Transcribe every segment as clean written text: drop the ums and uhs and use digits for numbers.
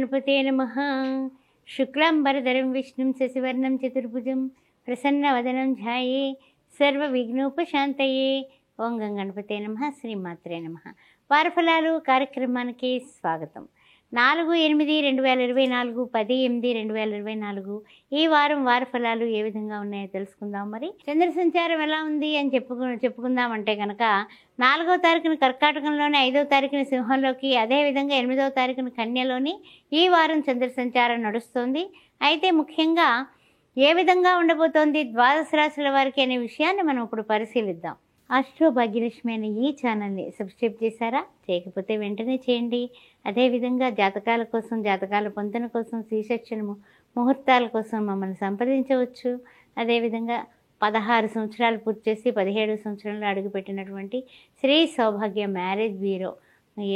గణపతే నమః. శుక్లాంబరధరం విష్ణుం శశివర్ణం చతుర్భుజం ప్రసన్నవదనం ధ్యాయే సర్వవిఘ్నోపశాంతయే. ఓం గం గణపతే నమః. శ్రీమాత్రే నమః. వారఫలాలు కార్యక్రమానికి స్వాగతం. 4/8/2024, 10/8/2024 ఈ వారం వారఫలాలు ఏ విధంగా ఉన్నాయో తెలుసుకుందాం. మరి చంద్ర సంచారం ఎలా ఉంది అని చెప్పుకుందామంటే కనుక 4వ తారీఖున కర్కాటకంలోని, 5వ తారీఖున సింహంలోకి, అదేవిధంగా 8వ తారీఖున కన్యలోని ఈ వారం చంద్ర సంచారం నడుస్తుంది. అయితే ముఖ్యంగా ఏ విధంగా ఉండబోతోంది ద్వాదశ రాశుల వారికి అనే విషయాన్ని మనం ఇప్పుడు పరిశీలిద్దాం. ఆస్ట్రో భాగ్యలక్ష్మి అనే ఈ ఛానల్ని సబ్స్క్రైబ్ చేశారా? చేయకపోతే వెంటనే చేయండి. అదేవిధంగా జాతకాల కోసం, జాతకాల పొంతన కోసం, శ్రీశిక్షణ ముహూర్తాల కోసం మమ్మల్ని సంప్రదించవచ్చు. అదేవిధంగా 16 సంవత్సరాలు పూర్తి చేసి 17వ సంవత్సరంలో అడుగుపెట్టినటువంటి శ్రీ సౌభాగ్య మ్యారేజ్ బ్యూరో.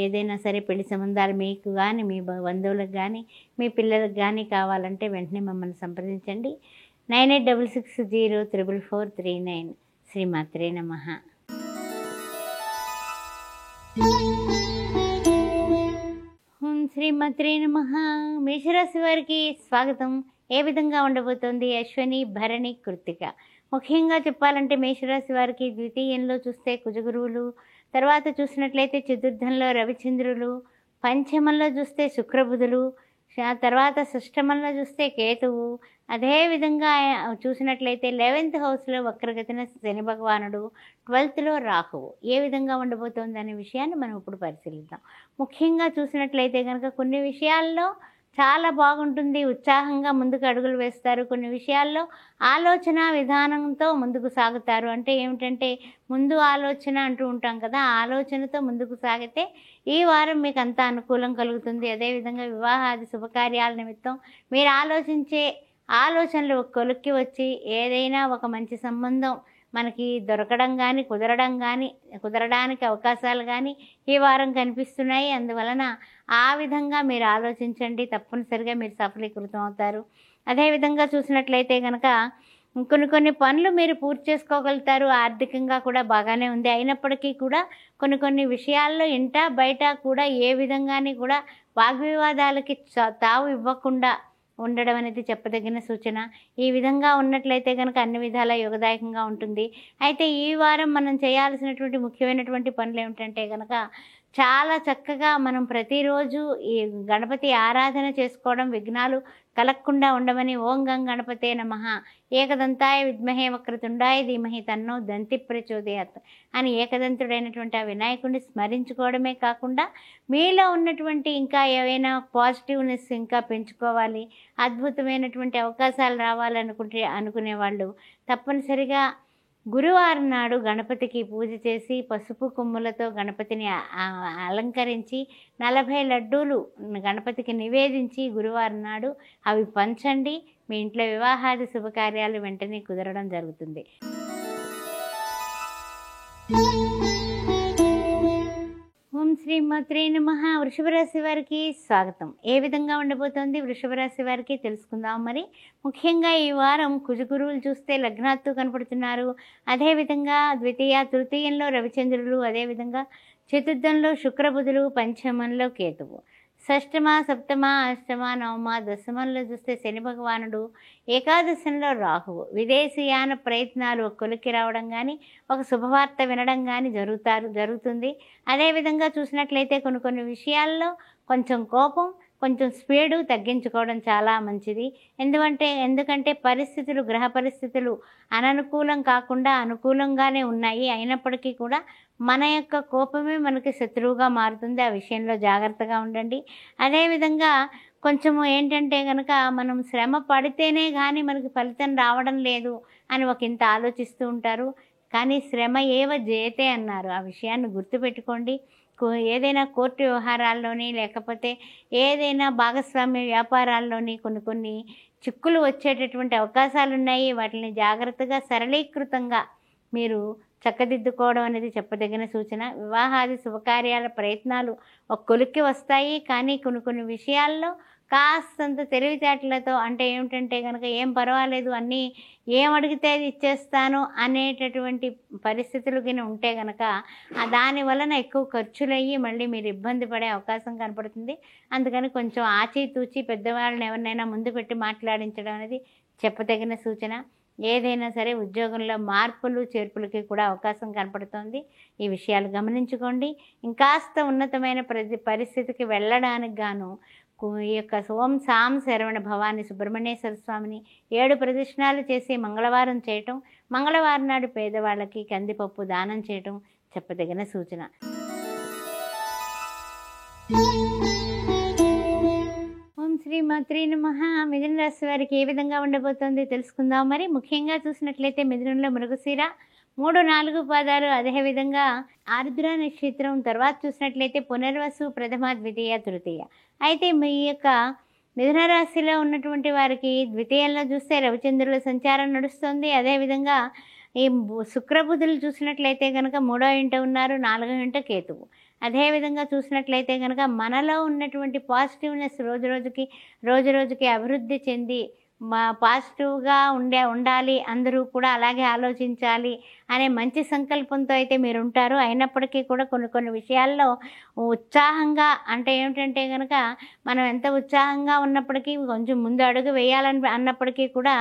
ఏదైనా సరే పెళ్లి సంబంధాలు మీకు కానీ, మీ బంధువులకు కానీ, మీ పిల్లలకు కానీ కావాలంటే వెంటనే మమ్మల్ని సంప్రదించండి. 9866044439. శ్రీమాత్రే నమః. ఓం శ్రీమాత్రే నమః. మేషరాశి వారికి స్వాగతం. ఏ విధంగా ఉండబోతోంది? అశ్వని, భరణి, కృత్తిక. ముఖ్యంగా చెప్పాలంటే మేషరాశి వారికి ద్వితీయంలో చూస్తే కుజగురువులు, తర్వాత చూసినట్లయితే చతుర్థంలో రవిచంద్రులు, పంచమంలో చూస్తే శుక్రబుధులు, తర్వాత షష్టమంలో చూస్తే కేతువు, అదేవిధంగా చూసినట్లయితే 11th హౌస్లో వక్రగతిన శని భగవానుడు, 12thలో రాహువు. ఏ విధంగా ఉండబోతోంది అనే విషయాన్ని మనం ఇప్పుడు పరిశీలిద్దాం. ముఖ్యంగా చూసినట్లయితే కనుక కొన్ని విషయాల్లో చాలా బాగుంటుంది, ఉత్సాహంగా ముందుకు అడుగులు వేస్తారు. కొన్ని విషయాల్లో ఆలోచన విధానంతో ముందుకు సాగుతారు. అంటే ఏమిటంటే ముందు ఆలోచన అంటూ ఉంటాం కదా, ఆ ఆలోచనతో ముందుకు సాగితే ఈ వారం మీకు అంతా అనుకూలం కలుగుతుంది. అదేవిధంగా వివాహాది శుభకార్యాల నిమిత్తం మీరు ఆలోచించే ఆలోచనలు కొలిక్కి వచ్చి ఏదైనా ఒక మంచి సంబంధం మనకి దొరకడం కానీ, కుదరడానికి అవకాశాలు కానీ ఈ వారం కనిపిస్తున్నాయి. అందువలన ఆ విధంగా మీరు ఆలోచించండి, తప్పనిసరిగా మీరు సఫలీకృతం అవుతారు. అదేవిధంగా చూసినట్లయితే కనుక కొన్ని పనులు మీరు పూర్తి చేసుకోగలుగుతారు. ఆర్థికంగా కూడా బాగానే ఉంది. అయినప్పటికీ కూడా కొన్ని విషయాల్లో ఇంట బయట కూడా ఏ విధంగాని కూడా వాగ్వివాదాలకి తావు ఇవ్వకుండా ఉండడం అనేది చెప్పదగిన సూచన. ఈ విధంగా ఉన్నట్లయితే కనుక అన్ని విధాల యోగదాయకంగా ఉంటుంది. అయితే ఈ వారం మనం చేయాల్సినటువంటి ముఖ్యమైనటువంటి పనులు ఏమిటంటే కనుక చాలా చక్కగా మనం ప్రతిరోజు ఈ గణపతి ఆరాధన చేసుకోవడం, విఘ్నాలు కలగకుండా ఉండమని ఓం గం గణపతే నమః, ఏకదంతాయ విద్మహే వక్రతుండాయ ధీమహి తన్నో దంతి ప్రచోదయాత్ అని ఏకదంతుడైనటువంటి ఆ వినాయకుడిని స్మరించుకోవడమే కాకుండా మీలో ఉన్నటువంటి ఇంకా ఏవైనా పాజిటివ్నెస్ ఇంకా పెంచుకోవాలి, అద్భుతమైనటువంటి అవకాశాలు అనుకునేవాళ్ళు తప్పనిసరిగా గురువారం నాడు గణపతికి పూజ చేసి పసుపు కొమ్ములతో గణపతిని అలంకరించి 40 లడ్డూలు గణపతికి నివేదించి గురువారం నాడు అవి పంచండి. మీ ఇంట్లో వివాహాది శుభకార్యాలు వెంటనే కుదరడం జరుగుతుంది. ఓం శ్రీమాత్రే నమః. వృషభ రాశి వారికి స్వాగతం. ఏ విధంగా ఉండబోతోంది వృషభ రాశి వారికి తెలుసుకుందాం. మరి ముఖ్యంగా ఈ వారం కుజగురువులు చూస్తే లగ్నాత్తు కనపడుతున్నారు. అదేవిధంగా తృతీయంలో రవిచంద్రులు, అదేవిధంగా చతుర్థంలో శుక్రబుధులు, పంచమంలో కేతువు, షష్టమ, సప్తమ, అష్టమ, నవమ, దశమంలో చూస్తే శని భగవానుడు, ఏకాదశంలో రాహువు. విదేశీయాన ప్రయత్నాలు కొలిక్కి రావడం కానీ, ఒక శుభవార్త వినడం కానీ జరుగుతుంది. అదేవిధంగా చూసినట్లయితే కొన్ని విషయాల్లో కొంచెం కోపం, కొంచెం స్పీడు తగ్గించుకోవడం చాలా మంచిది. ఎందుకంటే గ్రహ పరిస్థితులు అననుకూలం కాకుండా అనుకూలంగానే ఉన్నాయి. అయినప్పటికీ కూడా మన యొక్క కోపమే మనకి శత్రువుగా మారుతుంది. ఆ విషయంలో జాగ్రత్తగా ఉండండి. అదేవిధంగా కొంచెము ఏంటంటే కనుక మనం శ్రమ పడితేనే కానీ మనకి ఫలితం రావడం లేదు అని ఇంత ఆలోచిస్తూ ఉంటారు. కానీ శ్రమ ఏవ జయతే అన్నారు. ఆ విషయాన్ని గుర్తుపెట్టుకోండి. ఏదైనా కోర్టు వ్యవహారాల్లోని, లేకపోతే ఏదైనా భాగస్వామ్య వ్యాపారాల్లోని కొన్ని చిక్కులు వచ్చేటటువంటి అవకాశాలు ఉన్నాయి. వాటిని జాగ్రత్తగా సరళీకృతంగా మీరు చక్కదిద్దుకోవడం అనేది చెప్పదగిన సూచన. వివాహాది శుభకార్యాల ప్రయత్నాలు ఒక కొలిక్కి వస్తాయి. కానీ కొన్ని విషయాల్లో కాస్తంత తెలివితేటలతో అంటే ఏమిటంటే కనుక ఏం పర్వాలేదు అన్నీ ఏం అడిగితే అది ఇచ్చేస్తాను అనేటటువంటి పరిస్థితులు కింద ఉంటే కనుక దాని వలన ఎక్కువ ఖర్చులయ్యి మళ్ళీ మీరు ఇబ్బంది పడే అవకాశం కనపడుతుంది. అందుకని కొంచెం ఆచితూచి పెద్దవాళ్ళని ఎవరినైనా ముందు పెట్టి మాట్లాడించడం అనేది చెప్పదగిన సూచన. ఏదైనా సరే ఉద్యోగంలో మార్పులు చేర్పులకి కూడా అవకాశం కనపడుతోంది. ఈ విషయాలు గమనించుకోండి. ఇంకాస్త ఉన్నతమైన పరిస్థితికి వెళ్ళడానికి గాను ఈ యొక్క ఓం సాం శరవణ భవాని సుబ్రహ్మణ్యేశ్వర స్వామిని 7 ప్రదక్షిణాలు చేసి మంగళవారం చేయటం, మంగళవారం నాడు పేదవాళ్ళకి కందిపప్పు దానం చేయటం చెప్పదగిన సూచన. ఓం శ్రీ మాత్రే నమః. మిథున రాశి వారికి ఏ విధంగా ఉండబోతోంది తెలుసుకుందాం. మరి ముఖ్యంగా చూసినట్లయితే మిథునంలో మృగశిర 3, 4 పాదాలు, అదేవిధంగా ఆరుద్ర నక్షత్రం, తర్వాత చూసినట్లయితే పునర్వసు, ప్రథమ, ద్వితీయ, తృతీయ. అయితే మీ యొక్క మిథున రాశిలో ఉన్నటువంటి వారికి ద్వితీయంలో చూస్తే రవిచంద్రుల సంచారం నడుస్తుంది. అదేవిధంగా ఈ శుక్రబుధులు చూసినట్లయితే కనుక 3వ ఇంట ఉన్నారు, 4వ ఇంట కేతువు. అదేవిధంగా చూసినట్లయితే కనుక మనలో ఉన్నటువంటి పాజిటివ్నెస్ రోజు రోజుకి అభివృద్ధి చెంది పాజిటివ్గా ఉండాలి, అందరూ కూడా అలాగే ఆలోచించాలి అనే మంచి సంకల్పంతో అయితే మీరు ఉంటారు. అయినప్పటికీ కూడా కొన్ని విషయాల్లో ఉత్సాహంగా అంటే ఏమిటంటే కనుక మనం ఎంత ఉత్సాహంగా ఉన్నప్పటికీ కొంచెం ముందు అడుగు వేయాలని అన్నప్పటికీ కూడా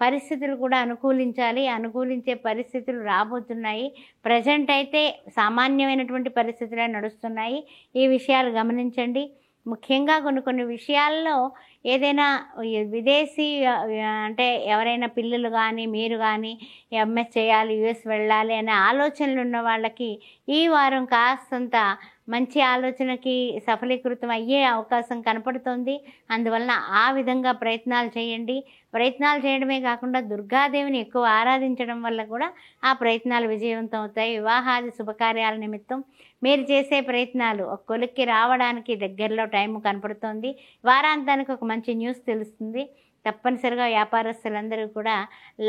పరిస్థితులు కూడా అనుకూలించే పరిస్థితులు రాబోతున్నాయి. ప్రజెంట్ అయితే సామాన్యమైనటువంటి పరిస్థితులే నడుస్తున్నాయి. ఈ విషయాలు గమనించండి. ముఖ్యంగా కొన్ని విషయాల్లో ఏదైనా విదేశీ అంటే ఎవరైనా పిల్లలు కానీ మీరు కానీ ఎంఎస్ చేయాలి, యుఎస్ వెళ్ళాలి అనే ఆలోచనలు ఉన్న వాళ్ళకి ఈ వారం కాస్తంత మంచి ఆలోచనకి సఫలీకృతం అయ్యే అవకాశం కనపడుతోంది. అందువలన ఆ విధంగా ప్రయత్నాలు చేయండి. ప్రయత్నాలు చేయడమే కాకుండా దుర్గాదేవిని ఎక్కువ ఆరాధించడం వల్ల కూడా ఆ ప్రయత్నాలు విజయవంతం అవుతాయి. వివాహాది శుభకార్యాల నిమిత్తం మీరు చేసే ప్రయత్నాలు ఒక కొలిక్కి రావడానికి దగ్గరలో టైం కనపడుతోంది. వారాంతానికి ఒక మంచి న్యూస్ తెలుస్తుంది. తప్పనిసరిగా వ్యాపారస్తులందరూ కూడా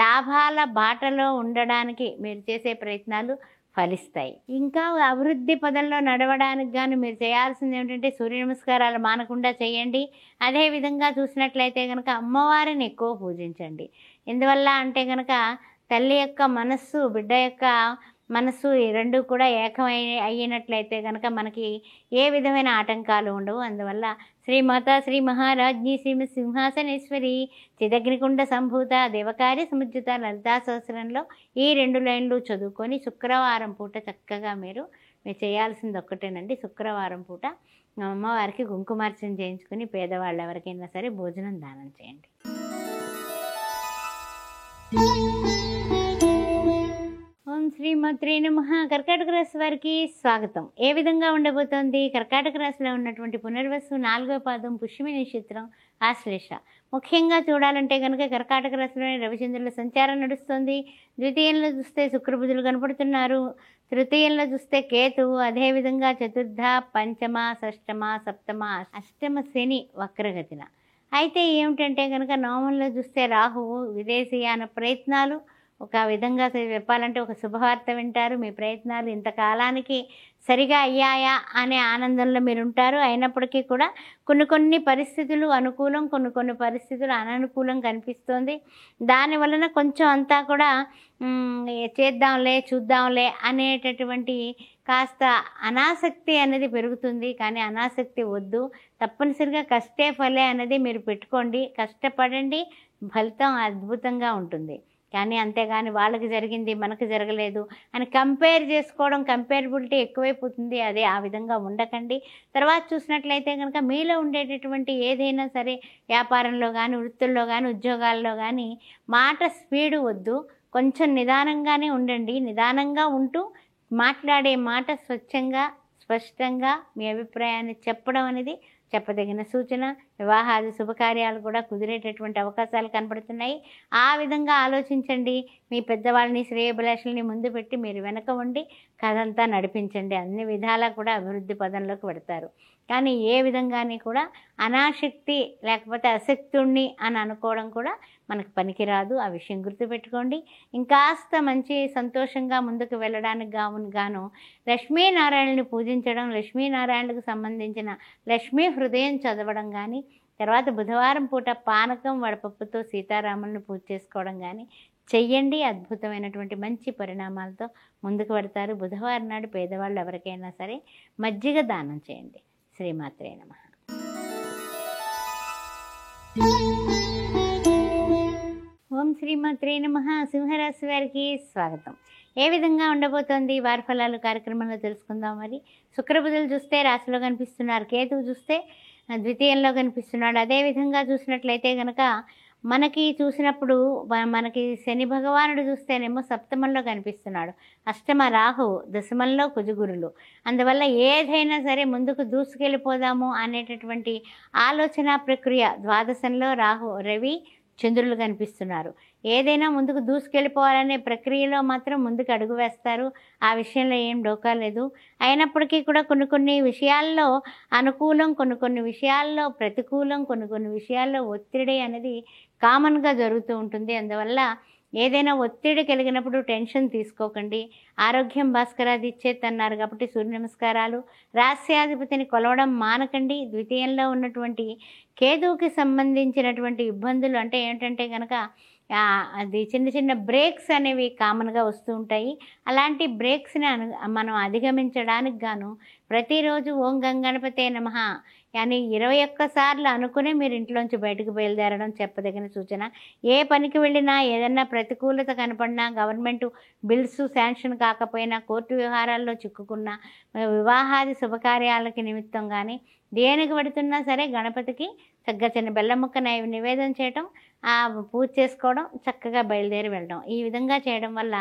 లాభాల బాటలో ఉండడానికి మీరు చేసే ప్రయత్నాలు ఫలిస్తాయి. ఇంకా అభివృద్ధి పదంలో నడవడానికి గాను మీరు చేయాల్సింది ఏమిటంటే సూర్య నమస్కారాలు మానకుండా చేయండి. అదేవిధంగా చూసినట్లయితే కనుక అమ్మవారిని ఎక్కువ పూజించండి. ఎందువల్ల అంటే కనుక తల్లి యొక్క మనస్సు, బిడ్డ యొక్క మనస్సు ఈ రెండు కూడా అయినట్లయితే కనుక మనకి ఏ విధమైన ఆటంకాలు ఉండవు. అందువల్ల శ్రీమాత శ్రీ మహారాజ్ఞి శ్రీమత్ సింహాసనేశ్వరి చిదగ్నికుండ సంభూత దేవకార్య సముజ్జిత లలితా సహస్రంలో ఈ 2 లైన్లు చదువుకొని శుక్రవారం పూట చక్కగా మీరు చేయాల్సింది ఒక్కటేనండి. శుక్రవారం పూట అమ్మవారికి కుంకుమార్చన చేయించుకుని పేదవాళ్ళు ఎవరికైనా సరే భోజనం దానం చేయండి. ఓం శ్రీ మాత్రే నమః. కర్కాటక రాశి వారికి స్వాగతం. ఏ విధంగా ఉండబోతోంది? కర్కాటక రాశిలో ఉన్నటువంటి పునర్వసు 4వ పాదం, పుష్యమి నక్షత్రం, ఆశ్లేష. ముఖ్యంగా చూడాలంటే కనుక కర్కాటక రాశిలోని రవిచంద్రుల సంచారం నడుస్తుంది. ద్వితీయంలో చూస్తే శుక్రబుధులు కనపడుతున్నారు. తృతీయంలో చూస్తే కేతువు, అదేవిధంగా చతుర్థ, పంచమ, షష్టమ, సప్తమ, అష్టమ శని వక్రగతిన. అయితే ఏమిటంటే కనుక నవమంలో చూస్తే రాహువు. విదేశీయాన ప్రయత్నాలు ఒక విధంగా చెప్పాలంటే ఒక శుభవార్త వింటారు. మీ ప్రయత్నాలు ఇంతకాలానికి సరిగా అయ్యాయా అనే ఆనందంలో మీరు ఉంటారు. అయినప్పటికీ కూడా కొన్ని పరిస్థితులు అనుకూలం, కొన్ని పరిస్థితులు అననుకూలం కనిపిస్తుంది. దాని వలన కొంచెం అంతా కూడా చేద్దాంలే చూద్దాంలే అనేటటువంటి కాస్త అనాసక్తి అనేది పెరుగుతుంది. కానీ అనాసక్తి వద్దు. తప్పనిసరిగా కష్టే ఫలే అనేది మీరు పెట్టుకోండి. కష్టపడండి, ఫలితం అద్భుతంగా ఉంటుంది. కానీ అంతేగాని వాళ్ళకి జరిగింది మనకు జరగలేదు అని కంపేర్ చేసుకోవడం, కంపేరబిలిటీ ఎక్కువైపోతుంది. అదే ఆ విధంగా ఉండకండి. తర్వాత చూసినట్లయితే కనుక మీలో ఉండేటటువంటి ఏదైనా సరే వ్యాపారంలో కానీ, వృత్తుల్లో కానీ, ఉద్యోగాల్లో కానీ మాట స్పీడు వద్దు. కొంచెం నిదానంగానే ఉండండి. నిదానంగా ఉంటూ మాట్లాడే మాట స్వచ్ఛంగా, స్పష్టంగా మీ అభిప్రాయాన్ని చెప్పడం అనేది చెప్పదగిన సూచన. వివాహాది శుభకార్యాలు కూడా కుదిరేటటువంటి అవకాశాలు కనపడుతున్నాయి. ఆ విధంగా ఆలోచించండి. మీ పెద్దవాళ్ళని, శ్రేయోభిలాషుల్ని ముందు పెట్టి మీరు వెనక ఉండి కథంతా నడిపించండి. అన్ని విధాలా కూడా అభివృద్ధి పదంలోకి పెడతారు. కానీ ఏ విధంగానే కూడా అనాసక్తి లేకపోతే అసక్తుణ్ణి అని అనుకోవడం కూడా మనకు పనికిరాదు. ఆ విషయం గుర్తుపెట్టుకోండి. ఇంకాస్త మంచి సంతోషంగా ముందుకు వెళ్ళడానికి గాను లక్ష్మీనారాయణని పూజించడం, లక్ష్మీనారాయణకు సంబంధించిన లక్ష్మీ హృదయం చదవడం కానీ, తర్వాత బుధవారం పూట పానకం వడపప్పుతో సీతారాములను పూజ చేసుకోవడం కానీ చెయ్యండి. అద్భుతమైనటువంటి మంచి పరిణామాలతో ముందుకు పడతారు. బుధవారం నాడు పేదవాళ్ళు ఎవరికైనా సరే మజ్జిగ దానం చేయండి. శ్రీమాత్రే నమః. ఓం శ్రీమాత్రే నమః. సింహరాశి వారికి స్వాగతం. ఏ విధంగా ఉండబోతోంది వారి ఫలాలు కార్యక్రమంలో తెలుసుకుందాం. మరి శుక్రబుధులు చూస్తే రాశిలో కనిపిస్తున్నారు, కేతువు చూస్తే ద్వితీయంలో కనిపిస్తున్నాడు. అదేవిధంగా చూసినట్లయితే కనుక మనకి చూసినప్పుడు మనకి శని భగవానుడు చూస్తేనేమో సప్తమంలో కనిపిస్తున్నాడు, అష్టమ రాహు, దశమంలో కుజగురులు. అందువల్ల ఏదైనా సరే ముందుకు దూసుకెళ్ళిపోదాము అనేటటువంటి ఆలోచన ప్రక్రియ. ద్వాదశంలో రాహు, రవి, చంద్రులు కనిపిస్తున్నారు. ఏదైనా ముందుకు దూసుకెళ్ళిపోవాలనే ప్రక్రియలో మాత్రం ముందుకు అడుగు వేస్తారు. ఆ విషయంలో ఏం డోకా లేదు. అయినప్పటికీ కూడా కొన్ని విషయాల్లో అనుకూలం, కొన్ని విషయాల్లో ప్రతికూలం, కొన్ని విషయాల్లో ఒత్తిడి అనేది కామన్గా జరుగుతూ ఉంటుంది. అందువల్ల ఏదైనా ఒత్తిడి కలిగినప్పుడు టెన్షన్ తీసుకోకండి. ఆరోగ్యం భాస్కరాది ఇచ్చేది అన్నారు కాబట్టి సూర్య నమస్కారాలు. రాస్యాధిపతిని కొలవడం మానకండి. ద్వితీయంలో ఉన్నటువంటి కేతువుకి సంబంధించినటువంటి ఇబ్బందులు అంటే ఏంటంటే కనుక అది చిన్న బ్రేక్స్ అనేవి కామన్గా వస్తూ ఉంటాయి. అలాంటి బ్రేక్స్ని మనం అధిగమించడానికి గాను ప్రతిరోజు ఓం గంగణపతే నమః అని 21 సార్లు అనుకునే మీరు ఇంట్లోంచి బయటకు బయలుదేరడం చెప్పదగిన సూచన. ఏ పనికి వెళ్ళినా ఏదన్నా ప్రతికూలత కనపడినా, గవర్నమెంట్ బిల్స్ శాంక్షన్ కాకపోయినా, కోర్టు వ్యవహారాల్లో చిక్కుకున్నా, వివాహాది శుభకార్యాలకి నిమిత్తం కానీ దేనికి పెడుతున్నా సరే గణపతికి చక్కగా చిన్న బెల్లం ముక్క నివేదన చేయటం, పూజ చేసుకోవడం, చక్కగా బయలుదేరి వెళ్ళడం. ఈ విధంగా చేయడం వల్ల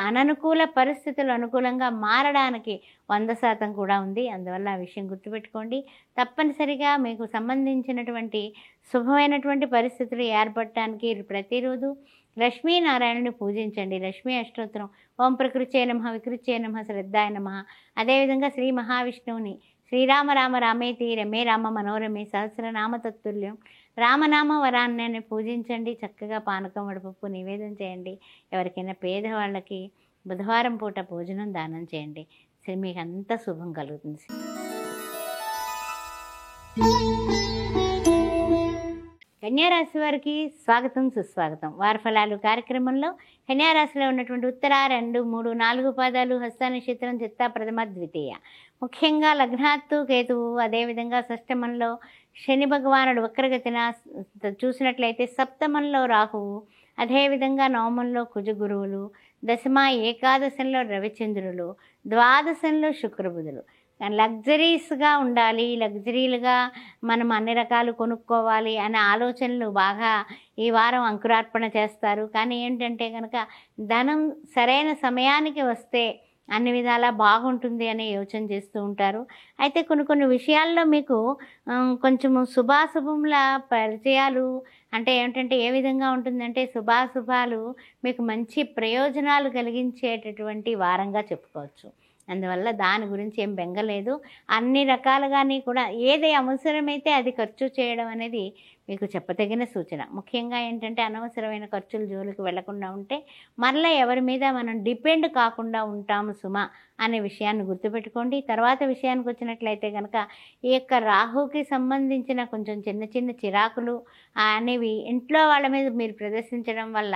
అననుకూల పరిస్థితులు అనుకూలంగా మారడానికి 100% కూడా ఉంది. అందువల్ల ఆ విషయం గుర్తుపెట్టుకోండి. తప్పనిసరిగా మీకు సంబంధించినటువంటి శుభమైనటువంటి పరిస్థితులు ఏర్పడటానికి ప్రతిరోజు లక్ష్మీనారాయణుని పూజించండి. లక్ష్మీ అష్టోత్తరం ఓం ప్రకృత్యై నమః, వికృత్యై నమః, శ్రద్ధాయ నమః. అదేవిధంగా శ్రీ మహావిష్ణువుని శ్రీరామ రామ రామేతి రమే రామ మనోరమే సహస్రనామ తత్తుల్యం రామనామ వరాన్ని పూజించండి. చక్కగా పానకం వడపప్పు నివేదన చేయండి. ఎవరికైనా పేదవాళ్ళకి బుధవారం పూట భోజనం దానం చేయండి. మీకు అంత శుభం కలుగుతుంది. కన్యారాశి వారికి స్వాగతం, సుస్వాగతం. వారి ఫలాలు కార్యక్రమంలో కన్యారాశిలో ఉన్నటువంటి ఉత్తర 2, 3, 4 పాదాలు, హస్త నక్షత్రం, చిత్త, ప్రథమ, ద్వితీయ. ముఖ్యంగా లగ్నాత్తు కేతువు, అదేవిధంగా షష్టమంలో శని భగవానుడు వక్రగతిన చూసినట్లయితే సప్తమంలో రాహువు, అదేవిధంగా నవమంలో కుజగురువులు, దశమ ఏకాదశంలో రవిచంద్రులు, ద్వాదశంలో శుక్రబుధులు. లగ్జరీస్గా ఉండాలి, లగ్జరీలుగా మనం అన్ని రకాలు కొనుక్కోవాలి అనే ఆలోచనలు బాగా ఈ వారం అంకురార్పణ చేస్తారు. కానీ ఏంటంటే కనుక ధనం సరైన సమయానికి వస్తే అన్ని విధాలా బాగుంటుంది అనే యోచన చేస్తూ ఉంటారు. అయితే కొన్ని విషయాల్లో మీకు కొంచెము శుభాశుభముల పరిచయాలు అంటే ఏంటంటే ఏ విధంగా ఉంటుందంటే శుభాశుభాలు మీకు మంచి ప్రయోజనాలు కలిగించేటటువంటి వారంగా చెప్పుకోవచ్చు. అందువల్ల దాని గురించి ఏం బెంగలేదు. అన్ని రకాలుగాని కూడా ఏది అవసరమైతే అది ఖర్చు చేయడం అనేది మీకు చెప్పదగిన సూచన. ముఖ్యంగా ఏంటంటే అనవసరమైన ఖర్చులు జోలికి వెళ్లకుండా ఉంటే మరలా ఎవరి మీద మనం డిపెండ్ కాకుండా ఉంటాము సుమా అనే విషయాన్ని గుర్తుపెట్టుకోండి. తర్వాత విషయానికి వచ్చినట్లయితే కనుక ఈ యొక్క రాహుకి సంబంధించిన కొంచెం చిన్న చిరాకులు అనేవి ఇంట్లో వాళ్ళ మీద మీరు ప్రదర్శించడం వల్ల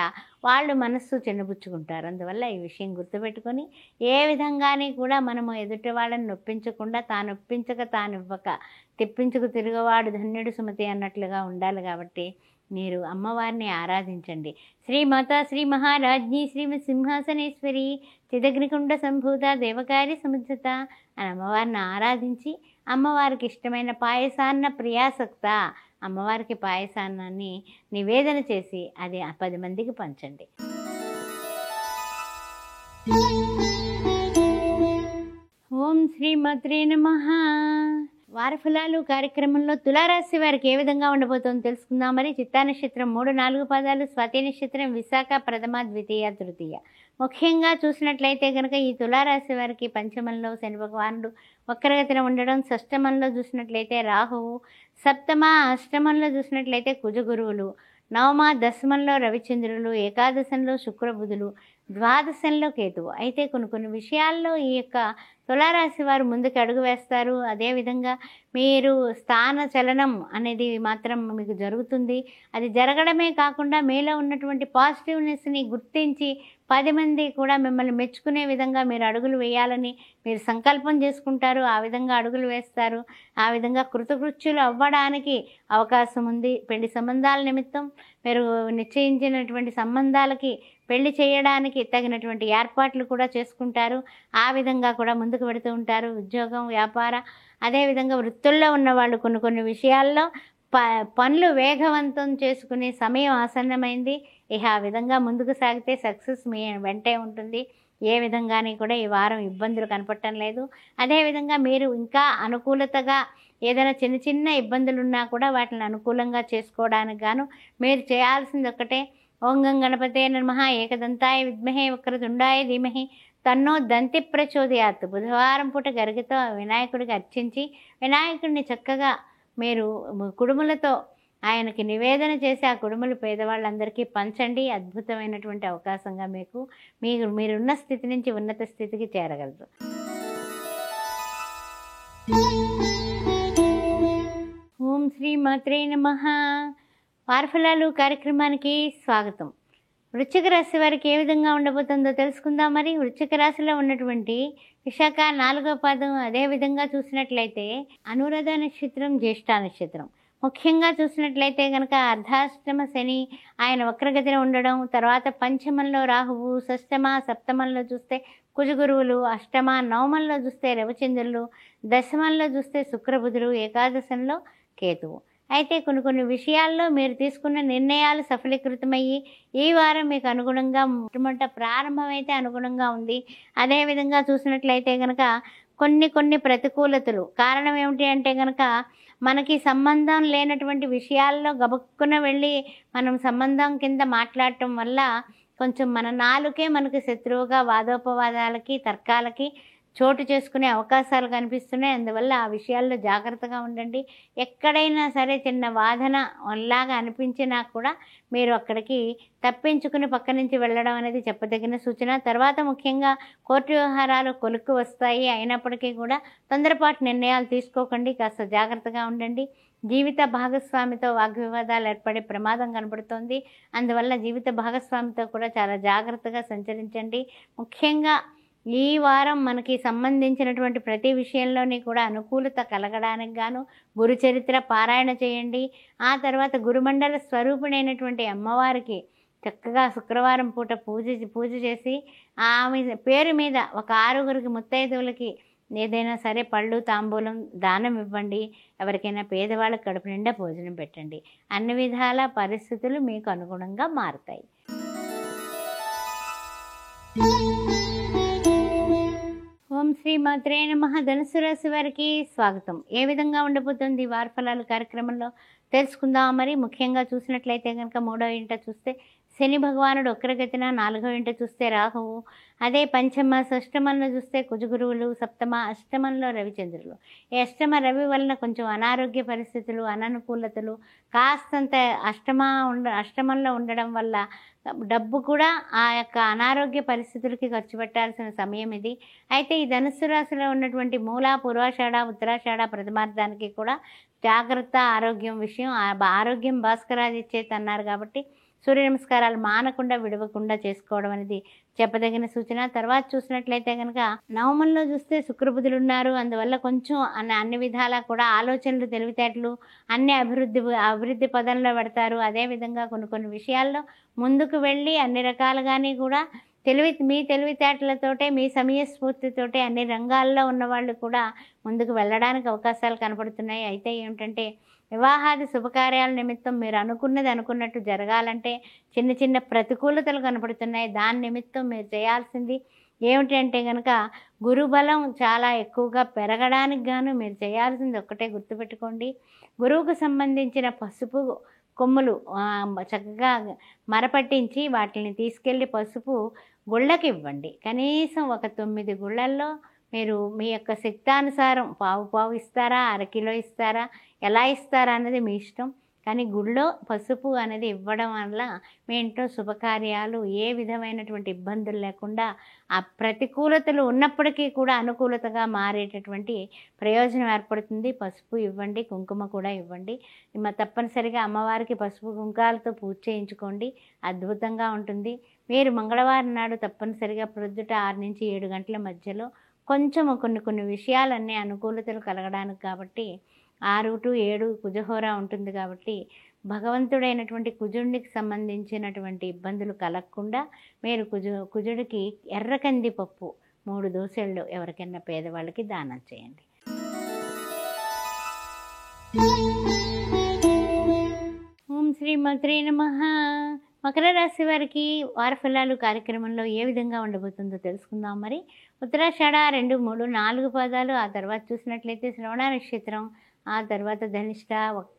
వాళ్ళు మనస్సు చిన్నబుచ్చుకుంటారు. అందువల్ల ఈ విషయం గుర్తుపెట్టుకొని ఏ విధంగానే కూడా మనము ఎదుటి వాళ్ళని నొప్పించకుండా తానొప్పించక తానివ్వక తెప్పించుకు తిరుగువాడు ధన్యుడు సుమతి అన్నట్లుగా ఉండాలి. కాబట్టి మీరు అమ్మవారిని ఆరాధించండి. శ్రీమాత శ్రీ మహారాజ్ఞి శ్రీమత్ సింహాసనేశ్వరి చిదగ్నికుండ సంభూత దేవకారి సముద్రత అని అమ్మవారిని ఆరాధించి అమ్మవారికి ఇష్టమైన పాయసాన్న ప్రియాసక్త అమ్మవారికి పాయసాన్నాన్ని నివేదన చేసి అది 10 మందికి పంచండి. ఓం శ్రీమాత్రే నమః. వారి ఫలాలు కార్యక్రమంలో తులారాశి వారికి ఏ విధంగా ఉండబోతుందో తెలుసుకుందాం. మరి చిత్తా నక్షత్రం 3, 4 పాదాలు, స్వాతి నక్షత్రం విశాఖ, ప్రథమ, ద్వితీయ, తృతీయ. ముఖ్యంగా చూసినట్లయితే కనుక ఈ తులారాశి వారికి పంచమంలో శని భగవానుడు వక్రగతిన ఉండడం, షష్టమంలో చూసినట్లయితే రాహువు, సప్తమ అష్టమంలో చూసినట్లయితే కుజగురువులు, నవమ దశమంలో రవిచంద్రులు, ఏకాదశంలో శుక్రబుధులు, ద్వాదశంలో కేతువు. అయితే కొన్ని కొన్ని విషయాల్లో ఈ యొక్క తులారాశి వారు ముందుకు అడుగు వేస్తారు. అదేవిధంగా మీరు స్థాన చలనం అనేది మాత్రం మీకు జరుగుతుంది. అది జరగడమే కాకుండా మీలో ఉన్నటువంటి పాజిటివ్నెస్ని గుర్తించి 10 మంది కూడా మిమ్మల్ని మెచ్చుకునే విధంగా మీరు అడుగులు వేయాలని మీరు సంకల్పం చేసుకుంటారు. ఆ విధంగా అడుగులు వేస్తారు. ఆ విధంగా కృతకృత్యులు అవ్వడానికి అవకాశం ఉంది. పెళ్లి సంబంధాల నిమిత్తం మీరు నిశ్చయించినటువంటి సంబంధాలకి పెళ్లి చేయడానికి తగినటువంటి ఏర్పాట్లు కూడా చేసుకుంటారు. ఆ విధంగా కూడా ముందుకు వెడుతూ ఉంటారు. ఉద్యోగం, వ్యాపార, అదేవిధంగా వృత్తుల్లో ఉన్నవాళ్ళు కొన్ని కొన్ని విషయాల్లో పనులు వేగవంతం చేసుకునే సమయం ఆసన్నమైంది. ఇక ఆ విధంగా ముందుకు సాగితే సక్సెస్ మీ వెంటే ఉంటుంది. ఏ విధంగానే కూడా ఈ వారం ఇబ్బందులు కనపడటం లేదు. అదేవిధంగా మీరు ఇంకా అనుకూలతగా ఏదైనా చిన్న చిన్న ఇబ్బందులు ఉన్నా కూడా వాటిని అనుకూలంగా చేసుకోవడానికి గాను మీరు చేయాల్సింది ఒకటే, ఓం గం గణపతే నమః ఏకదంతాయ విద్మహే వక్రతుండాయ ధీమహి తన్నో దంతి ప్రచోదయాత్. బుధవారం పూట గరికతో వినాయకుడికి అర్చించి వినాయకుడిని చక్కగా మీరు కుడుములతో ఆయనకి నివేదన చేసి ఆ కుడుములు పేదవాళ్ళందరికీ పంచండి. అద్భుతమైనటువంటి అవకాశంగా మీరున్న స్థితి నుంచి ఉన్నత స్థితికి చేరగలరు. ఓం శ్రీ మాత్రే నమః. వారఫలాలు కార్యక్రమానికి స్వాగతం. వృశ్చిక రాశి వారికి ఏ విధంగా ఉండబోతుందో తెలుసుకుందాం. మరి వృశ్చిక రాశిలో ఉన్నటువంటి విశాఖ 4వ పాదం, అదేవిధంగా చూసినట్లయితే అనురాధ నక్షత్రం, జ్యేష్ఠ నక్షత్రం. ముఖ్యంగా చూసినట్లయితే కనుక అర్ధాష్టమ శని ఆయన వక్రగతిలో ఉండడం, తర్వాత పంచమంలో రాహువు, షష్టమ సప్తమంలో చూస్తే కుజగురువులు, అష్టమ నవమంలో చూస్తే రవిచంద్రులు, దశమంలో చూస్తే శుక్రబుధులు, ఏకాదశంలో కేతువు. అయితే కొన్ని కొన్ని విషయాల్లో మీరు తీసుకున్న నిర్ణయాలు సఫలీకృతమయ్యి ఈ వారం మీకు అనుగుణంగా మొట్టమొదట ప్రారంభమైతే అనుగుణంగా ఉంది. అదేవిధంగా చూసినట్లయితే కనుక కొన్ని ప్రతికూలతలు. కారణం ఏమిటి అంటే కనుక మనకి సంబంధం లేనటువంటి విషయాల్లో గబుక్కున వెళ్ళి మనం సంబంధం కింద మాట్లాడటం వల్ల కొంచెం మన నాలుకే మనకి శత్రువుగా వాదోపవాదాలకి, తర్కాలకి చోటు చేసుకునే అవకాశాలు కనిపిస్తున్నాయి. అందువల్ల ఆ విషయాల్లో జాగ్రత్తగా ఉండండి. ఎక్కడైనా సరే చిన్న వాదన లాగా అనిపించినా కూడా మీరు అక్కడికి తప్పించుకుని పక్క నుంచి వెళ్ళడం అనేది చెప్పదగిన సూచన. తర్వాత ముఖ్యంగా కోర్టు వ్యవహారాలు కొలుక్కు వస్తాయి. అయినప్పటికీ కూడా తొందరపాటు నిర్ణయాలు తీసుకోకండి. కాస్త జాగ్రత్తగా ఉండండి. జీవిత భాగస్వామితో వాగ్వివాదాలు ఏర్పడే ప్రమాదం కనబడుతోంది. అందువల్ల జీవిత భాగస్వామితో కూడా చాలా జాగ్రత్తగా సంచరించండి. ముఖ్యంగా ఈ వారం మనకి సంబంధించినటువంటి ప్రతి విషయంలోని కూడా అనుకూలత కలగడానికి గాను గురు చరిత్ర పారాయణ చేయండి. ఆ తర్వాత గురుమండల స్వరూపిణైనటువంటి అమ్మవారికి చక్కగా శుక్రవారం పూట పూజ చేసి ఆమె పేరు మీద ఒక 6 ముత్తైదువులకి ఏదైనా సరే పళ్ళు, తాంబూలం దానం ఇవ్వండి. ఎవరికైనా పేదవాళ్ళకి కడుపు నిండా భోజనం పెట్టండి. అన్ని విధాల పరిస్థితులు మీకు అనుగుణంగా మారుతాయి. ఓం శ్రీ మాత్రే నమః. ధనుసు రాశి వారికి స్వాగతం. ఏ విధంగా ఉండబోతుంది వారఫలాలు కార్యక్రమంలో తెలుసుకుందాం. మరి ముఖ్యంగా చూసినట్లయితే కనుక 3వ ఇంట చూస్తే శని భగవానుడు వక్రగతిన, 4వ ఇంట చూస్తే రాహువు, అదే పంచమ షష్టమంలో చూస్తే కుజగురువులు, సప్తమ అష్టమంలో రవిచంద్రులు. ఈ అష్టమ రవి వలన కొంచెం అనారోగ్య పరిస్థితులు, అననుకూలతలు కాస్తంత అష్టమంలో ఉండడం వల్ల డబ్బు కూడా ఆ యొక్క అనారోగ్య పరిస్థితులకి ఖర్చు పెట్టాల్సిన సమయం ఇది. అయితే ఈ ధనుస్సు రాశిలో ఉన్నటువంటి మూల, పూర్వాషాఢ, ఉత్తరాషాఢ ప్రథమార్థానికి కూడా జాగ్రత్త. ఆరోగ్యం విషయం ఆరోగ్యం భాస్కరాదిచ్చేది అన్నారు కాబట్టి సూర్య నమస్కారాలు మానకుండా విడవకుండా చేసుకోవడం అనేది చెప్పదగిన సూచన. తర్వాత చూసినట్లయితే కనుక నవమంలో చూస్తే శుక్రబుధులు ఉన్నారు. అందువల్ల కొంచెం అన్ని విధాలా కూడా ఆలోచనలు, తెలివితేటలు అన్ని అభివృద్ధి పదంలో పెడతారు. అదేవిధంగా కొన్ని విషయాల్లో ముందుకు వెళ్ళి అన్ని రకాలుగానే కూడా మీ తెలివితేటలతోటే, మీ సమయస్ఫూర్తితోటే అన్ని రంగాల్లో ఉన్నవాళ్ళు కూడా ముందుకు వెళ్ళడానికి అవకాశాలు కనపడుతున్నాయి. అయితే ఏమిటంటే వివాహాది శుభకార్యాల నిమిత్తం మీరు అనుకున్నట్టు జరగాలంటే చిన్న ప్రతికూలతలు కనపడుతున్నాయి. దాని నిమిత్తం మీరు చేయాల్సింది ఏమిటి అంటే కనుక గురుబలం చాలా ఎక్కువగా పెరగడానికి గాను మీరు చేయాల్సింది ఒక్కటే గుర్తుపెట్టుకోండి. గురువుకు సంబంధించిన పసుపు కొమ్ములు చక్కగా మరపట్టించి వాటిని తీసుకెళ్ళి పసుపు గుళ్ళకి ఇవ్వండి. కనీసం ఒక 9 గుళ్ళల్లో మీరు మీ యొక్క శక్తానుసారం పావు ఇస్తారా, అరకిలో ఇస్తారా, ఎలా ఇస్తారా అన్నది మీ ఇష్టం. కానీ గుడిలో పసుపు అనేది ఇవ్వడం వల్ల మీ ఇంట్లో శుభకార్యాలు ఏ విధమైనటువంటి ఇబ్బందులు లేకుండా ఆ ప్రతికూలతలు ఉన్నప్పటికీ కూడా అనుకూలతగా మారేటటువంటి ప్రయోజనం ఏర్పడుతుంది. పసుపు ఇవ్వండి, కుంకుమ కూడా ఇవ్వండి. తప్పనిసరిగా అమ్మవారికి పసుపు కుంకాలతో పూజ చేయించుకోండి, అద్భుతంగా ఉంటుంది. మీరు మంగళవారం నాడు తప్పనిసరిగా ప్రొద్దుట 6 నుంచి 7 గంటల మధ్యలో కొంచెం కొన్ని విషయాలన్నీ అనుకూలతలు కలగడానికి కాబట్టి 6 to 7 కుజహోర ఉంటుంది కాబట్టి భగవంతుడైనటువంటి కుజుడికి సంబంధించినటువంటి ఇబ్బందులు కలగకుండా మీరు కుజుడికి ఎర్ర కందిపప్పు 3 దోసెళ్ళు ఎవరికైనా పేదవాళ్ళకి దానం చేయండి. ఓం శ్రీమాత్రే నమః. మకర రాశి వారికి వారఫలాలు కార్యక్రమంలో ఏ విధంగా ఉండబోతుందో తెలుసుకుందాం. మరి ఉత్తరాషాఢ 2, 3, 4 పాదాలు, ఆ తర్వాత చూసినట్లయితే శ్రవణ నక్షత్రం, ఆ తర్వాత ధనిష్ట,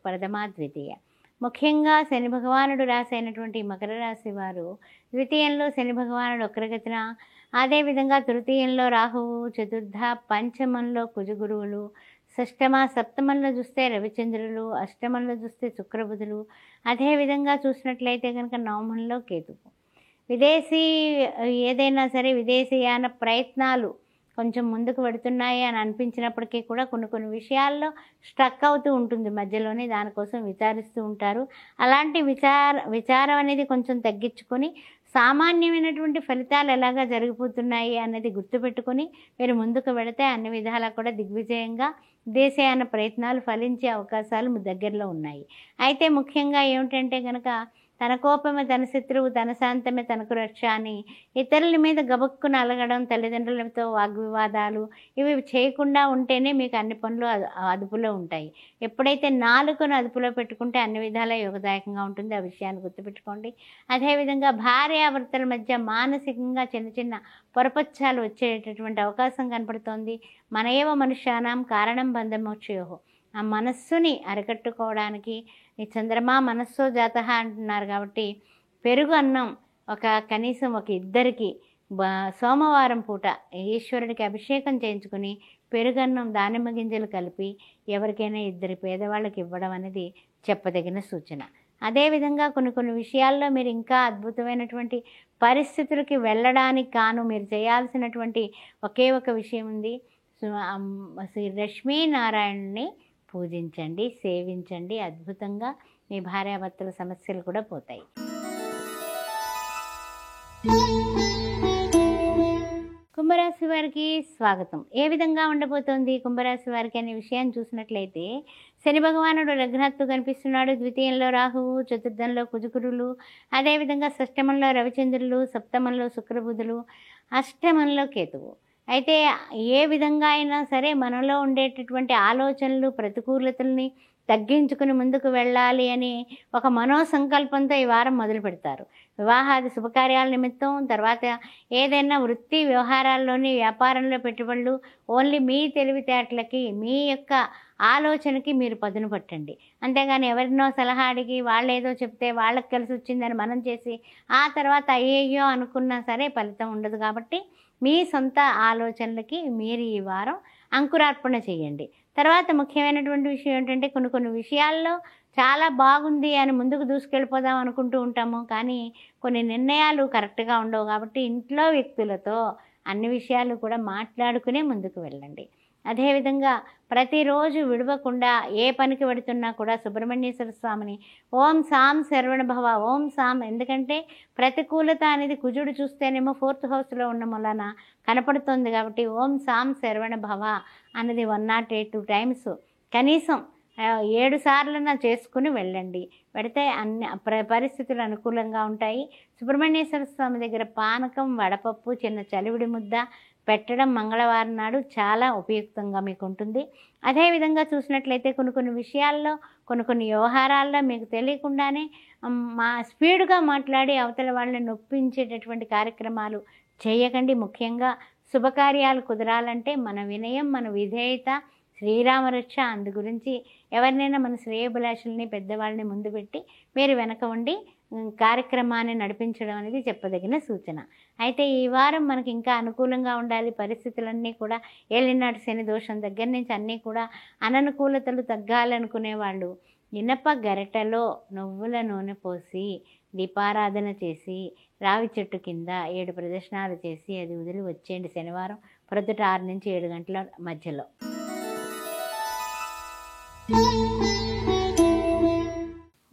ప్రథమ, ద్వితీయ. ముఖ్యంగా శని భగవానుడు రాశి అయినటువంటి మకర రాశి వారు ద్వితీయంలో శని భగవానుడు వక్రగతిన, అదేవిధంగా తృతీయంలో రాహువు, చతుర్థ పంచమంలో కుజగురువులు, షష్టమ సప్తమంలో చూస్తే రవిచంద్రులు, అష్టమంలో చూస్తే శుక్రబుధులు, అదేవిధంగా చూసినట్లయితే కనుక నవమంలో కేతువు. విదేశీ ఏదైనా సరే విదేశీయాన ప్రయత్నాలు కొంచెం ముందుకు పెడుతున్నాయి అని అనిపించినప్పటికీ కూడా కొన్ని విషయాల్లో స్ట్రక్ అవుతూ ఉంటుంది మధ్యలోనే, దానికోసం విచారిస్తూ ఉంటారు. అలాంటి విచారం అనేది కొంచెం తగ్గించుకొని సామాన్యమైనటువంటి ఫలితాలు ఎలాగా జరిగిపోతున్నాయి అనేది గుర్తుపెట్టుకొని మీరు ముందుకు వెళితే అన్ని విధాలా కూడా దిగ్విజయంగా విదేశీయాన ప్రయత్నాలు ఫలించే అవకాశాలు దగ్గరలో ఉన్నాయి. అయితే ముఖ్యంగా ఏమిటంటే కనుక తన కోపమే తన శత్రువు, తన శాంతమే తనకు రక్ష అని ఇతరుల మీద గబక్కున అలగడం, తల్లిదండ్రులతో వాగ్వివాదాలు ఇవి చేయకుండా ఉంటేనే మీకు అన్ని పనులు అదుపులో ఉంటాయి. ఎప్పుడైతే నాలుకను అదుపులో పెట్టుకుంటే అన్ని విధాలా యోగదాయకంగా ఉంటుంది. ఆ విషయాన్ని గుర్తుపెట్టుకోండి. అదేవిధంగా భార్యాభర్తల మధ్య మానసికంగా చిన్న పొరపచ్చాలు వచ్చేటటువంటి అవకాశం కనపడుతోంది. మన ఏవ మనుష్యానాం కారణం బంధమోక్షయోహో. ఆ మనస్సుని అరికట్టుకోవడానికి ఈ చంద్రమా మనస్సో జాతః అంటున్నారు కాబట్టి పెరుగు అన్నం కనీసం ఒక ఇద్దరికి సోమవారం పూట ఈశ్వరుడికి అభిషేకం చేయించుకుని పెరుగన్నం దానిమ్మ గింజలు కలిపి ఎవరికైనా 2 పేదవాళ్ళకి ఇవ్వడం అనేది చెప్పదగిన సూచన. అదేవిధంగా కొన్ని విషయాల్లో మీరు ఇంకా అద్భుతమైనటువంటి పరిస్థితులకి వెళ్ళడానికి మీరు చేయాల్సినటువంటి ఒకే ఒక విషయం ఉంది. శ్రీ లక్ష్మీనారాయణని పూజించండి, సేవించండి. అద్భుతంగా మీ భార్యాభర్తల సమస్యలు కూడా పోతాయి. కుంభరాశి వారికి స్వాగతం. ఏ విధంగా ఉండబోతోంది కుంభరాశి వారికి అనే విషయాన్ని చూసినట్లయితే శని భగవానుడు లగ్నాత్తు కనిపిస్తున్నాడు. ద్వితీయంలో రాహువు, చతుర్థంలో కుజగురులు, అదేవిధంగా షష్టమంలో రవిచంద్రులు, సప్తమంలో శుక్రబుధులు, అష్టమంలో కేతువు. అయితే ఏ విధంగా అయినా సరే మనలో ఉండేటటువంటి ఆలోచనలు ప్రతికూలతల్ని తగ్గించుకుని ముందుకు వెళ్ళాలి అని ఒక మనోసంకల్పంతో ఈ వారం మొదలు పెడతారు. వివాహాది శుభకార్యాల నిమిత్తం, తర్వాత ఏదైనా వృత్తి వ్యవహారాల్లోని వ్యాపారంలో పెట్టుబడులు ఓన్లీ మీ తెలివితేటలకి, మీ యొక్క ఆలోచనకి మీరు పదును పట్టండి. అంతేగాని ఎవరినో సలహా అడిగి వాళ్ళు ఏదో చెప్తే వాళ్ళకి కలిసి వచ్చిందని మనం చేసి ఆ తర్వాత అయ్యయ్యో అనుకున్నా సరే ఫలితం ఉండదు. కాబట్టి మీ సొంత ఆలోచనలకి మీరు ఈ వారం అంకురార్పణ చేయండి. తర్వాత ముఖ్యమైనటువంటి విషయం ఏంటంటే కొన్ని విషయాల్లో చాలా బాగుంది అని ముందుకు దూసుకెళ్ళిపోదాం అనుకుంటూ ఉంటాము. కానీ కొన్ని నిర్ణయాలు కరెక్ట్గా ఉండవు. కాబట్టి ఇంట్లో వ్యక్తులతో అన్ని విషయాలు కూడా మాట్లాడుకునే ముందుకు వెళ్ళండి. అదేవిధంగా ప్రతిరోజు విడవకుండా ఏ పనికి పెడుతున్నా కూడా సుబ్రహ్మణ్యేశ్వర స్వామిని ఓం సాం శరవణ భవ, ఓం సాం. ఎందుకంటే ప్రతికూలత అనేది కుజుడు చూస్తేనేమో 4th హౌస్లో ఉన్న వలన కనపడుతుంది. కాబట్టి ఓం సాం శరవణ భవ అన్నది 108 టైమ్స్ కనీసం 7 సార్లన చేసుకుని వెళ్ళండి. పెడితే అన్ని పరిస్థితులు అనుకూలంగా ఉంటాయి. సుబ్రహ్మణ్యేశ్వర స్వామి దగ్గర పానకం, వడపప్పు, చిన్న చలివిడి ముద్ద పెట్టడం మంగళవారం నాడు చాలా ఉపయుక్తంగా మీకు ఉంటుంది. అదేవిధంగా చూసినట్లయితే కొన్ని విషయాల్లో కొన్ని వ్యవహారాల్లో మీకు తెలియకుండానే స్పీడ్గా మాట్లాడి అవతల వాళ్ళని నొప్పించేటటువంటి కార్యక్రమాలు చేయకండి. ముఖ్యంగా శుభకార్యాలు కుదరాలంటే మన వినయం, మన విధేయత శ్రీరామరక్ష. అందు గురించి ఎవరినైనా మన శ్రేయోభిలాషుల్ని పెద్దవాళ్ళని ముందు పెట్టి మీరు వెనక ఉండి కార్యక్రమాన్ని నడిపించడం అనేది చెప్పదగిన సూచన. అయితే ఈ వారం మనకి ఇంకా అనుకూలంగా ఉండాలి. పరిస్థితులన్నీ కూడా ఏలినాటి శని దోషం దగ్గర నుంచి అన్నీ కూడా అననుకూలతలు తగ్గాలనుకునే వాళ్ళు ఇనప గరిటెలో నువ్వుల నూనె పోసి దీపారాధన చేసి రావి చెట్టు కింద 7 ప్రదక్షిణాలు చేసి అది వదిలి వచ్చేయండి శనివారం ప్రొద్దుట 6 నుంచి 7 గంటల మధ్యలో.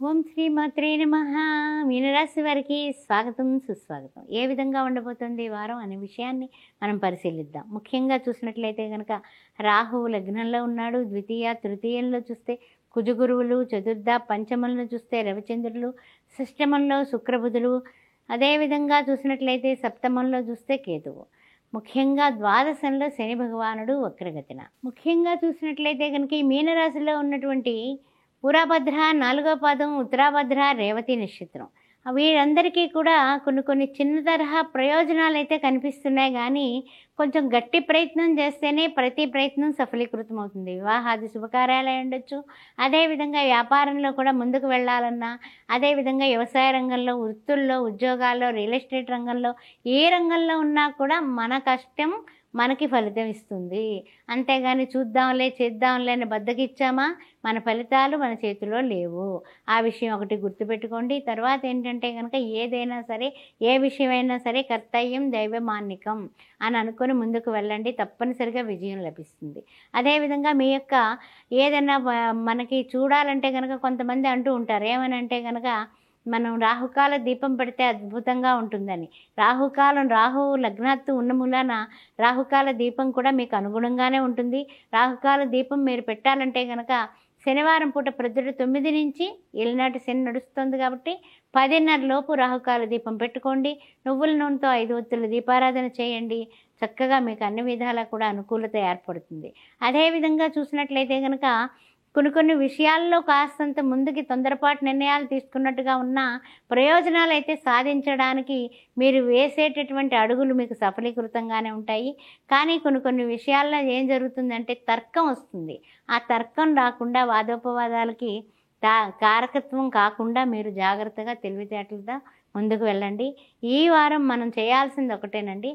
ఓం శ్రీ మాత్రే నమః. మీనరాశి వారికి స్వాగతం సుస్వాగతం. ఏ విధంగా ఉండబోతుంది ఈ వారం అనే విషయాన్ని మనం పరిశీలిద్దాం. ముఖ్యంగా చూసినట్లయితే కనుక రాహువు లగ్నంలో ఉన్నాడు. ద్వితీయ తృతీయంలో చూస్తే కుజగురువులు, చతుర్థ పంచమంలో చూస్తే రవిచంద్రులు, షష్టమంలో శుక్రబుధులు, అదేవిధంగా చూసినట్లయితే సప్తమంలో చూస్తే కేతువు, ముఖ్యంగా ద్వాదశంలో శని భగవానుడు వక్రగతిన. ముఖ్యంగా చూసినట్లయితే కనుక ఈ మీనరాశిలో ఉన్నటువంటి పూరాభద్ర 4వ పాదం, ఉత్తరాభద్ర, రేవతి నక్షత్రం వీరందరికీ కూడా కొన్ని చిన్న తరహా ప్రయోజనాలు అయితే కనిపిస్తున్నాయి. కానీ కొంచెం గట్టి ప్రయత్నం చేస్తేనే ప్రతి ప్రయత్నం సఫలీకృతం అవుతుంది. వివాహాది శుభకార్యాలు ఉండొచ్చు. అదేవిధంగా వ్యాపారంలో కూడా ముందుకు వెళ్ళాలన్నా, అదేవిధంగా వ్యవసాయ రంగంలో, వృత్తుల్లో, ఉద్యోగాల్లో, రియల్ ఎస్టేట్ రంగంలో, ఏ రంగంలో ఉన్నా కూడా మన కష్టం మనకి ఫలితం ఇస్తుంది. అంతేగాని చూద్దాంలే చేద్దాంలే అని బద్దకిచ్చామా మన ఫలితాలు మన చేతిలో లేవు. ఆ విషయం ఒకటి గుర్తుపెట్టుకోండి. తర్వాత ఏంటంటే కనుక ఏదైనా సరే, ఏ విషయమైనా సరే కర్తవ్యం దైవమాన్నికం అని అనుకుని ముందుకు వెళ్ళండి. తప్పనిసరిగా విజయం లభిస్తుంది. అదేవిధంగా మీ యొక్క ఏదైనా మనకి చూడాలంటే కనుక కొంతమంది అంటూ ఉంటారు ఏమనంటే కనుక మనం రాహుకాల దీపం పెడితే అద్భుతంగా ఉంటుందని. రాహువు లగ్నాత్తు ఉన్న మూలాన రాహుకాల దీపం కూడా మీకు అనుగుణంగానే ఉంటుంది. రాహుకాల దీపం మీరు పెట్టాలంటే కనుక శనివారం పూట ప్రొద్దుట 9 నుంచి ఏలినాటి శని నడుస్తుంది కాబట్టి 10:30 లోపు రాహుకాల దీపం పెట్టుకోండి. నువ్వుల నూనెతో 5 ఒత్తుల దీపారాధన చేయండి. చక్కగా మీకు అన్ని విధాలా కూడా అనుకూలత ఏర్పడుతుంది. అదేవిధంగా చూసినట్లయితే కనుక కొన్ని విషయాల్లో కాస్తంత ముందుకి తొందరపాటు నిర్ణయాలు తీసుకున్నట్టుగా ఉన్న ప్రయోజనాలు అయితే సాధించడానికి మీరు వేసేటటువంటి అడుగులు మీకు సఫలీకృతంగానే ఉంటాయి. కానీ కొన్ని విషయాల్లో ఏం జరుగుతుందంటే తర్కం వస్తుంది. ఆ తర్కం రాకుండా వాదోపవాదాలకి కారకత్వం కాకుండా మీరు జాగ్రత్తగా తెలివితేటలతో ముందుకు వెళ్ళండి. ఈ వారం మనం చేయాల్సింది ఒకటేనండి.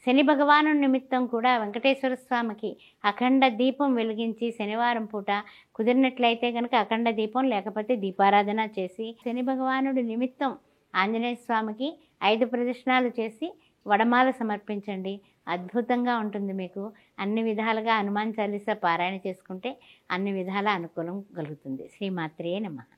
శని భగవాను నిమిత్తం కూడా వెంకటేశ్వర స్వామికి అఖండ దీపం వెలిగించి శనివారం పూట కుదిరినట్లయితే కనుక అఖండ దీపం లేకపోతే దీపారాధన చేసి శని భగవానుడి నిమిత్తం ఆంజనేయ స్వామికి 5 ప్రదక్షిణాలు చేసి వడమాల సమర్పించండి. అద్భుతంగా ఉంటుంది. మీకు అన్ని విధాలుగా హనుమాన్ చాలీసా పారాయణ చేసుకుంటే అన్ని విధాల అనుకూలం కలుగుతుంది. శ్రీమాత్రే నమః.